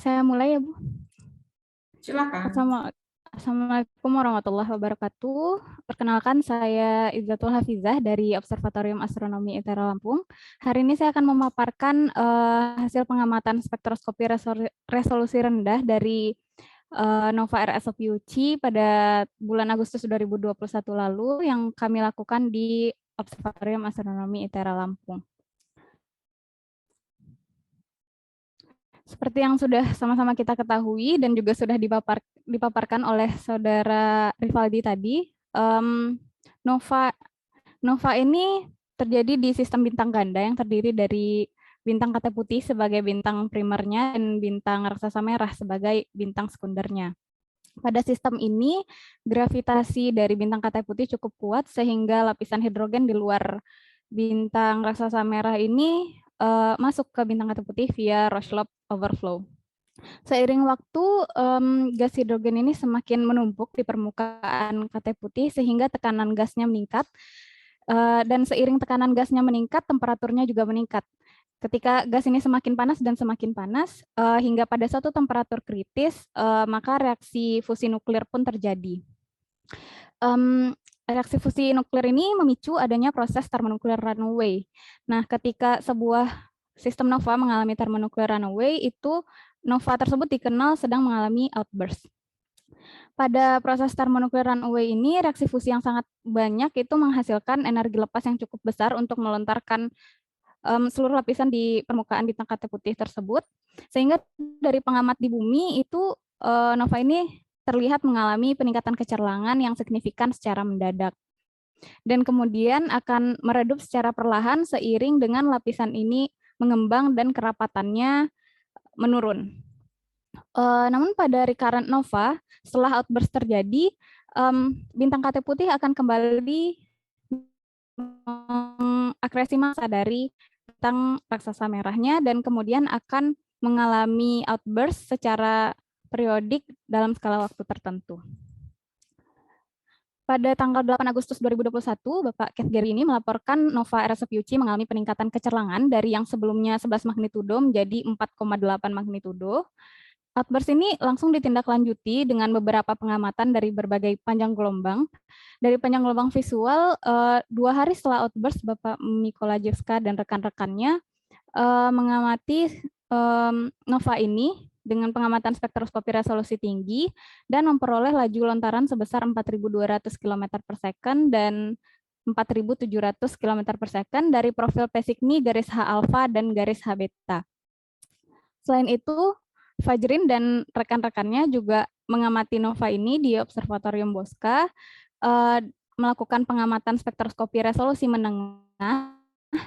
Saya mulai ya, Bu. Silakan. Assalamualaikum warahmatullahi wabarakatuh. Perkenalkan, saya Izzatul Hafizah dari Observatorium Astronomi ITERA Lampung. Hari ini saya akan memaparkan hasil pengamatan spektroskopi resolusi rendah dari Nova RSOPUC pada bulan Agustus 2021 lalu yang kami lakukan di Observatorium Astronomi ITERA Lampung. Seperti yang sudah sama-sama kita ketahui dan juga sudah dipaparkan oleh Saudara Rivaldi tadi, Nova ini terjadi di sistem bintang ganda yang terdiri dari bintang kaca putih sebagai bintang primernya dan bintang raksasa merah sebagai bintang sekundernya. Pada sistem ini, gravitasi dari bintang kaca putih cukup kuat sehingga lapisan hidrogen di luar bintang raksasa merah ini masuk ke bintang kaca putih via Roche-Lob overflow. Seiring waktu, gas hidrogen ini semakin menumpuk di permukaan kaca putih sehingga tekanan gasnya meningkat. Dan seiring tekanan gasnya meningkat, temperaturnya juga meningkat. Ketika gas ini semakin panas dan semakin panas, hingga pada suatu temperatur kritis, maka reaksi fusi nuklir pun terjadi. Reaksi fusi nuklir ini memicu adanya proses termonuklir runaway. Nah, ketika sebuah sistem nova mengalami termonuklir runaway, itu nova tersebut dikenal sedang mengalami outburst. Pada proses termonuklir runaway ini, reaksi fusi yang sangat banyak itu menghasilkan energi lepas yang cukup besar untuk melontarkan seluruh lapisan di permukaan bintang kaca putih tersebut, sehingga dari pengamat di bumi itu nova ini terlihat mengalami peningkatan kecerlangan yang signifikan secara mendadak. Dan kemudian akan meredup secara perlahan seiring dengan lapisan ini mengembang dan kerapatannya menurun. Namun pada recurrent nova, setelah outburst terjadi, bintang kaca putih akan kembali mengakresi massa dari bintang raksasa merahnya dan kemudian akan mengalami outburst secara periodik dalam skala waktu tertentu. Pada tanggal 8 Agustus 2021, Bapak Keith Gary ini melaporkan nova RSOPUC mengalami peningkatan kecerlangan dari yang sebelumnya 11 magnitudo menjadi 4,8 magnitudo. Outburst ini langsung ditindaklanjuti dengan beberapa pengamatan dari berbagai panjang gelombang. Dari panjang gelombang visual, 2 hari setelah outburst, Bapak Mikolajewska dan rekan-rekannya mengamati nova ini dengan pengamatan spektroskopi resolusi tinggi dan memperoleh laju lontaran sebesar 4.200 km per second dan 4.700 km per second dari profil Pesigne garis H alpha dan garis H beta. Selain itu, Fajrin dan rekan-rekannya juga mengamati nova ini di Observatorium Bosca, melakukan pengamatan spektroskopi resolusi menengah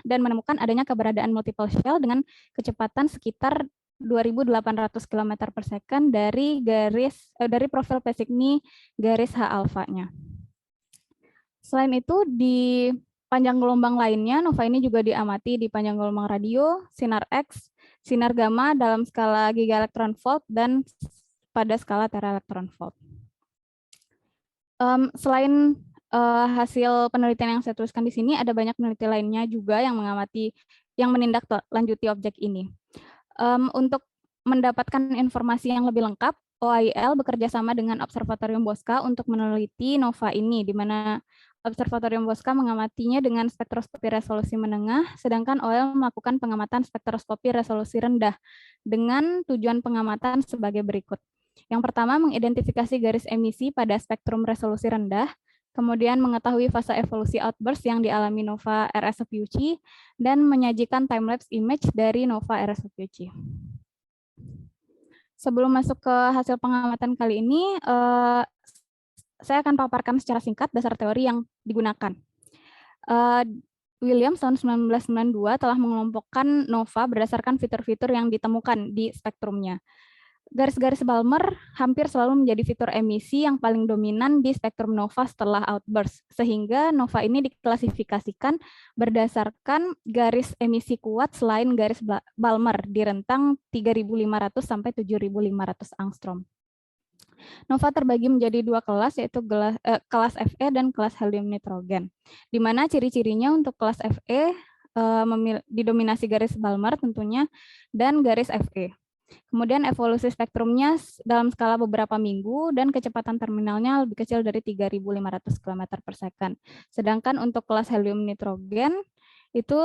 dan menemukan adanya keberadaan multiple shell dengan kecepatan sekitar 2.800 km per second dari profil Pesigne garis H alpha-nya. Selain itu, di panjang gelombang lainnya, nova ini juga diamati di panjang gelombang radio, sinar X, sinar gamma dalam skala gigaelektron volt, dan pada skala teraelektron volt. Selain hasil penelitian yang saya tuliskan di sini, ada banyak penelitian lainnya juga yang menindaklanjuti objek ini. Untuk mendapatkan informasi yang lebih lengkap, OAIL bekerja sama dengan Observatorium Bosca untuk meneliti nova ini, di mana Observatorium Bosca mengamatinya dengan spektroskopi resolusi menengah, sedangkan OAIL melakukan pengamatan spektroskopi resolusi rendah dengan tujuan pengamatan sebagai berikut. Yang pertama, mengidentifikasi garis emisi pada spektrum resolusi rendah, kemudian mengetahui fase evolusi outburst yang dialami nova RSOPUC, dan menyajikan time-lapse image dari nova RSOPUC. Sebelum masuk ke hasil pengamatan kali ini, saya akan paparkan secara singkat dasar teori yang digunakan. Williams tahun 1992 telah mengelompokkan nova berdasarkan fitur-fitur yang ditemukan di spektrumnya. Garis-garis Balmer hampir selalu menjadi fitur emisi yang paling dominan di spektrum nova setelah outburst, sehingga nova ini diklasifikasikan berdasarkan garis emisi kuat selain garis Balmer di rentang 3.500 sampai 7.500 angstrom. Nova terbagi menjadi 2 kelas, yaitu kelas Fe dan kelas helium nitrogen, di mana ciri-cirinya untuk kelas Fe didominasi garis Balmer tentunya dan garis Fe. Kemudian evolusi spektrumnya dalam skala beberapa minggu dan kecepatan terminalnya lebih kecil dari 3.500 km per second. Sedangkan untuk kelas helium nitrogen itu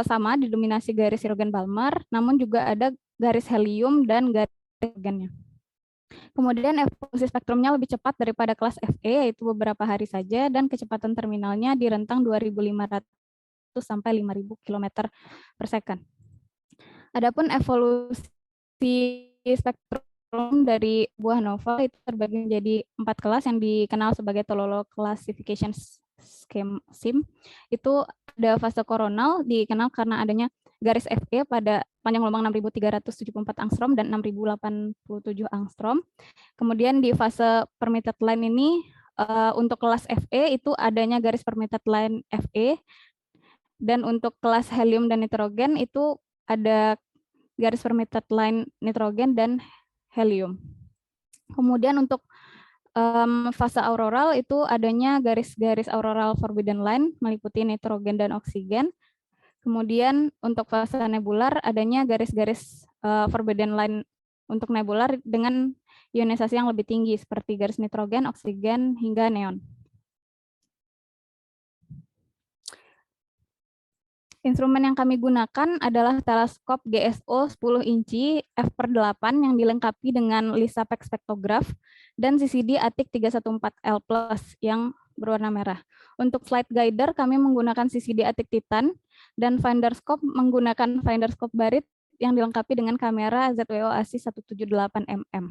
sama didominasi garis Röntgen-Balmer, namun juga ada garis helium dan garis nitrogennya. Kemudian evolusi spektrumnya lebih cepat daripada kelas Fe, yaitu beberapa hari saja, dan kecepatan terminalnya di rentang 2.500 sampai 5.000 km per second. Adapun evolusi spektrum dari buah nova itu terbagi menjadi 4 kelas yang dikenal sebagai Tololo Classification Scheme. Itu ada fase koronal, dikenal karena adanya garis Fe pada panjang gelombang 6.374 angstrom dan 6.087 angstrom. Kemudian di fase permitted line ini untuk kelas Fe itu adanya garis permitted line Fe, dan untuk kelas helium dan nitrogen itu ada garis permitted line nitrogen dan helium. Kemudian untuk fase auroral itu adanya garis-garis auroral forbidden line meliputi nitrogen dan oksigen. Kemudian untuk fase nebular adanya garis-garis forbidden line untuk nebular dengan ionisasi yang lebih tinggi seperti garis nitrogen, oksigen, hingga neon. Instrumen yang kami gunakan adalah teleskop GSO 10 inci f/8 yang dilengkapi dengan Lisapec spektograf dan CCD ATIK 314L+ yang berwarna merah. Untuk flight guider kami menggunakan CCD ATIK Titan dan finder scope menggunakan finder scope barit yang dilengkapi dengan kamera ZWO ASI 178 mm.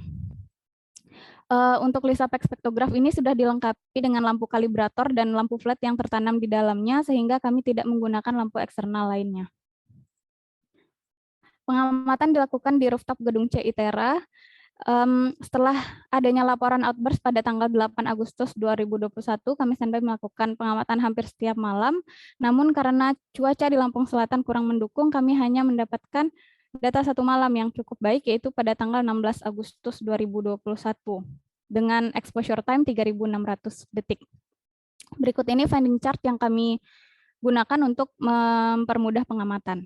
Untuk Lisapec spektograf ini sudah dilengkapi dengan lampu kalibrator dan lampu flat yang tertanam di dalamnya, sehingga kami tidak menggunakan lampu eksternal lainnya. Pengamatan dilakukan di rooftop gedung CITERA. Setelah adanya laporan outburst pada tanggal 8 Agustus 2021, kami standby melakukan pengamatan hampir setiap malam. Namun karena cuaca di Lampung Selatan kurang mendukung, kami hanya mendapatkan data satu malam yang cukup baik, yaitu pada tanggal 16 Agustus 2021 dengan exposure time 3.600 detik. Berikut ini finding chart yang kami gunakan untuk mempermudah pengamatan.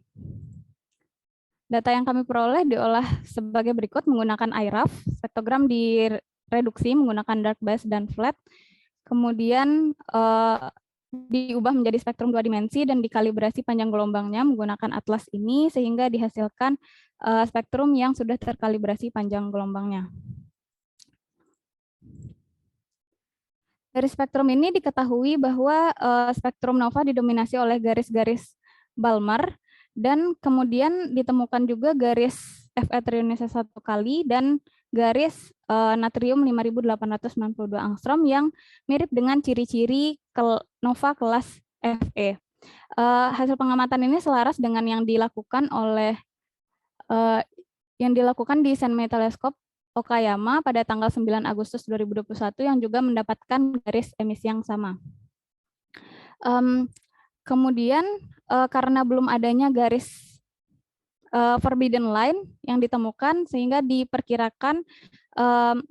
Data yang kami peroleh diolah sebagai berikut menggunakan IRAF, spektrogram direduksi menggunakan dark base dan flat, kemudian diubah menjadi spektrum 2 dimensi dan dikalibrasi panjang gelombangnya menggunakan atlas ini sehingga dihasilkan spektrum yang sudah terkalibrasi panjang gelombangnya. Dari spektrum ini diketahui bahwa spektrum nova didominasi oleh garis-garis Balmer dan kemudian ditemukan juga garis Fe terionisasi 1 kali dan garis natrium 5.892 angstrom yang mirip dengan ciri-ciri nova kelas Fe. Hasil pengamatan ini selaras dengan yang dilakukan di Senmei Teleskop Okayama pada tanggal 9 Agustus 2021 yang juga mendapatkan garis emisi yang sama. Kemudian karena belum adanya garis forbidden line yang ditemukan, sehingga diperkirakan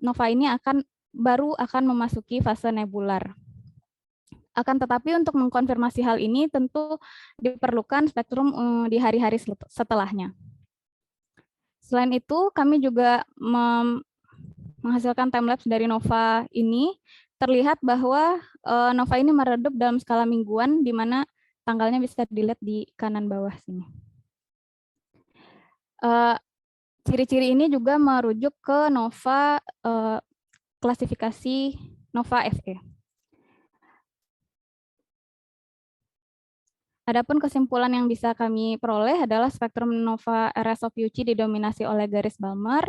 nova ini baru akan memasuki fase nebular. Akan tetapi untuk mengkonfirmasi hal ini tentu diperlukan spektrum di hari-hari setelahnya. Selain itu, kami juga menghasilkan timelapse dari nova ini. Terlihat bahwa nova ini meredup dalam skala mingguan, di mana tanggalnya bisa dilihat di kanan bawah sini. Ciri-ciri ini juga merujuk ke nova klasifikasi nova Fe. Adapun kesimpulan yang bisa kami peroleh adalah spektrum nova RS-OP-UC didominasi oleh garis Balmer,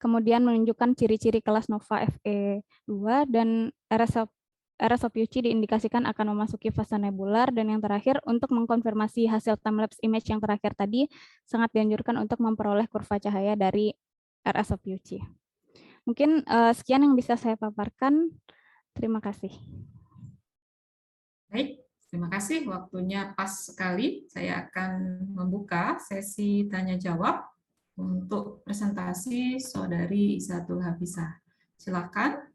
kemudian menunjukkan ciri-ciri kelas nova Fe2, dan RS-OP-UC diindikasikan akan memasuki fase nebular, dan yang terakhir untuk mengkonfirmasi hasil timelapse image yang terakhir tadi, sangat dianjurkan untuk memperoleh kurva cahaya dari RS-OP-UC. Mungkin sekian yang bisa saya paparkan. Terima kasih. Baik. Terima kasih, waktunya pas sekali. Saya akan membuka sesi tanya-jawab untuk presentasi Saudari Izatul Hafizah. Silakan,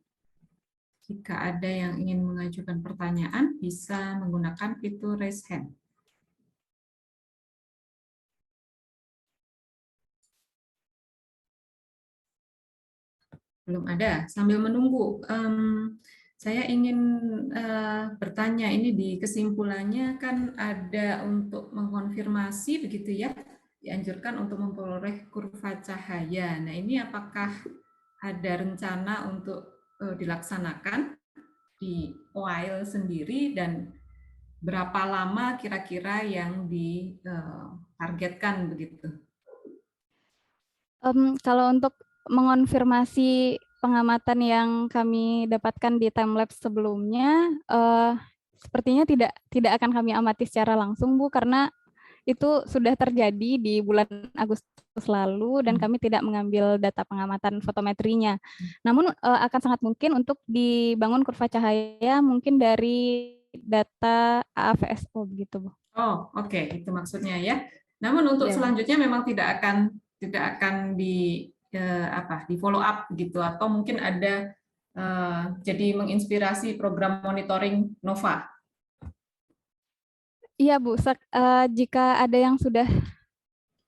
jika ada yang ingin mengajukan pertanyaan, bisa menggunakan fitur raise hand. Belum ada. Sambil menunggu, saya ingin bertanya, ini di kesimpulannya kan ada untuk mengkonfirmasi begitu ya, dianjurkan untuk memperoleh kurva cahaya. Nah, ini apakah ada rencana untuk dilaksanakan di OIL sendiri, dan berapa lama kira-kira yang ditargetkan begitu? Kalau untuk mengonfirmasi pengamatan yang kami dapatkan di timelapse sebelumnya, sepertinya tidak akan kami amati secara langsung, Bu, karena itu sudah terjadi di bulan Agustus lalu dan kami tidak mengambil data pengamatan fotometrinya. Namun akan sangat mungkin untuk dibangun kurva cahaya mungkin dari data AFSO begitu, Bu. Oh, oke, itu maksudnya ya. Namun untuk Ya, Bu. selanjutnya memang tidak akan di follow up gitu, atau mungkin ada jadi menginspirasi program monitoring NOVA. Iya, Bu. Jika ada yang sudah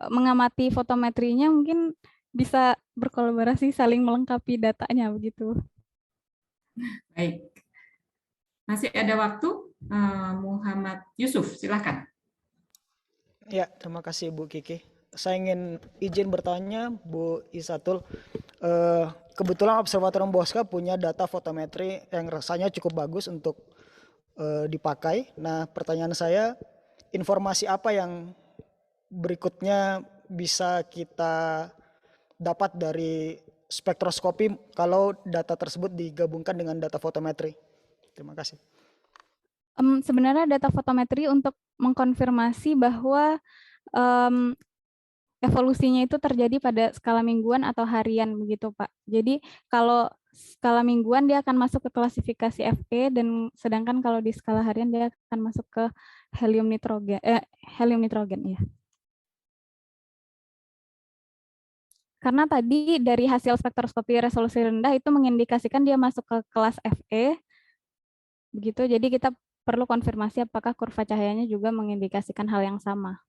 mengamati fotometrinya mungkin bisa berkolaborasi saling melengkapi datanya begitu. Baik, masih ada waktu. Muhammad Yusuf, silakan. Ya, terima kasih Bu Kiki. Saya ingin izin bertanya Bu Isatul. Kebetulan Observatorium Bosca punya data fotometri yang rasanya cukup bagus untuk dipakai. Nah, pertanyaan saya, informasi apa yang berikutnya bisa kita dapat dari spektroskopi kalau data tersebut digabungkan dengan data fotometri? Terima kasih. Sebenarnya data fotometri untuk mengkonfirmasi bahwa evolusinya itu terjadi pada skala mingguan atau harian begitu, Pak. Jadi kalau skala mingguan dia akan masuk ke klasifikasi Fe, dan sedangkan kalau di skala harian dia akan masuk ke helium nitrogen ya. Karena tadi dari hasil spektroskopi resolusi rendah itu mengindikasikan dia masuk ke kelas Fe. Begitu, jadi kita perlu konfirmasi apakah kurva cahayanya juga mengindikasikan hal yang sama.